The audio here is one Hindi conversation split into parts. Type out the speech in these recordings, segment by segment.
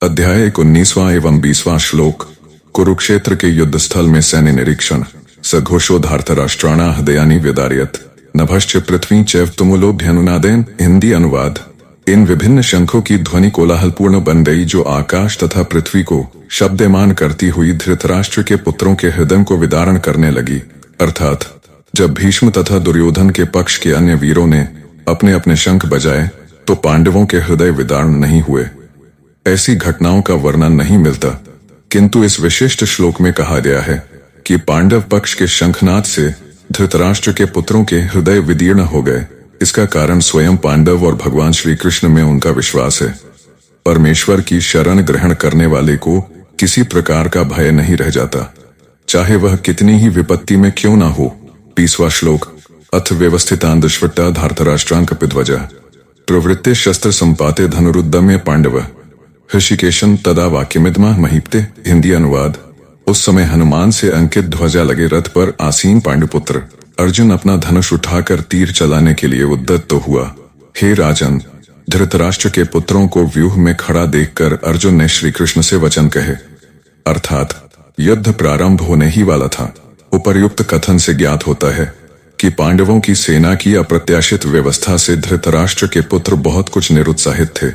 अध्याय 19वां एवं 20वां श्लोक। कुरुक्षेत्र के युद्ध स्थल में सैन्य निरीक्षण। सघोषो धार्तराष्ट्राणा हृदयानि व्यदारयत नभश्च पृथ्वी चैव तुमुलोभ्यनुनादेन। हिंदी अनुवाद। इन विभिन्न शंखों की ध्वनि कोलाहलपूर्ण बन गई जो आकाश तथा पृथ्वी को शब्दमान करती हुई धृतराष्ट्र के पुत्रों के हृदय को विदारण करने लगी। अर्थात जब भीष्म तथा दुर्योधन के पक्ष के अन्य वीरों ने अपने अपने शंख बजाए तो पांडवों के हृदय विदारण नहीं हुए। ऐसी घटनाओं का वर्णन नहीं मिलता, किंतु इस विशिष्ट श्लोक में कहा गया है कि पांडव पक्ष के शंखनाद से धृतराष्ट्र के पुत्रों के हृदय विदीर्ण हो गए। इसका कारण स्वयं पांडव और भगवान श्री कृष्ण में उनका विश्वास है। परमेश्वर की शरण ग्रहण करने वाले को किसी प्रकार का भय नहीं रह जाता, चाहे वह कितनी ही विपत्ति में क्यों ना हो। 20वां श्लोक। अथ व्यवस्थितान् दुष्वट्टा धार्तराष्ट्रान् कपिध्वजा प्रवृत्ते शस्त्र संपाते धनुरुद्यम्य पांडव ऋषिकेशन तदा वाक्यमिदमा महीपते। हिंदी अनुवाद। उस समय हनुमान से अंकित ध्वजा लगे रथ पर आसीन पांडुपुत्र अर्जुन अपना धनुष उठाकर तीर चलाने के लिए उद्यत तो हुआ। हे राजन, धृतराष्ट्र के पुत्रों को व्यूह में खड़ा देखकर अर्जुन ने श्री कृष्ण से वचन कहे, अर्थात युद्ध प्रारंभ होने ही वाला था। उपर्युक्त कथन से ज्ञात होता है कि पांडवों की सेना की अप्रत्याशित व्यवस्था से धृतराष्ट्र के पुत्र बहुत कुछ निरुत्साहित थे,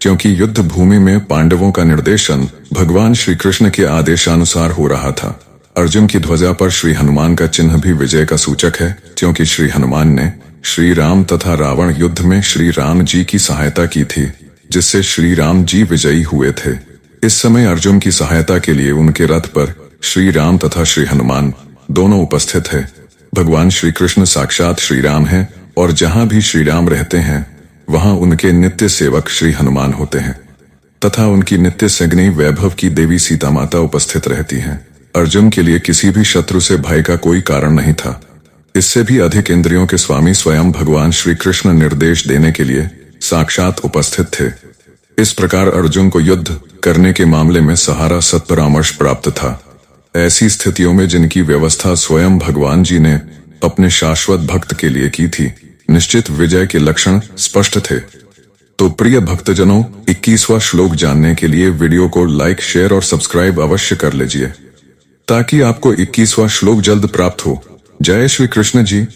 क्योंकि युद्ध भूमि में पांडवों का निर्देशन भगवान श्री कृष्ण के आदेशानुसार हो रहा था। अर्जुन की ध्वजा पर श्री हनुमान का चिन्ह भी विजय का सूचक है, क्योंकि श्री हनुमान ने श्री राम तथा रावण युद्ध में श्री राम जी की सहायता की थी, जिससे श्री राम जी विजयी हुए थे। इस समय अर्जुन की सहायता के लिए उनके रथ पर श्री राम तथा श्री हनुमान दोनों उपस्थित है। भगवान श्री कृष्ण साक्षात श्री राम है और जहाँ भी श्री राम रहते हैं वहां उनके नित्य सेवक श्री हनुमान होते हैं तथा उनकी नित्य संगनी वैभव की देवी सीता माता उपस्थित रहती हैं। अर्जुन के लिए किसी भी शत्रु से भय का कोई कारण नहीं था। इससे भी अधिक इंद्रियों के स्वामी स्वयं भगवान श्री कृष्ण निर्देश देने के लिए साक्षात उपस्थित थे। इस प्रकार अर्जुन को युद्ध करने के मामले में सहारा सत्परामर्श प्राप्त था। ऐसी स्थितियों में जिनकी व्यवस्था स्वयं भगवान जी ने अपने शाश्वत भक्त के लिए की थी, निश्चित विजय के लक्षण स्पष्ट थे। तो प्रिय भक्तजनों, 21वां श्लोक जानने के लिए वीडियो को लाइक, शेयर और सब्सक्राइब अवश्य कर लीजिए, ताकि आपको 21वां श्लोक जल्द प्राप्त हो। जय श्री कृष्ण जी।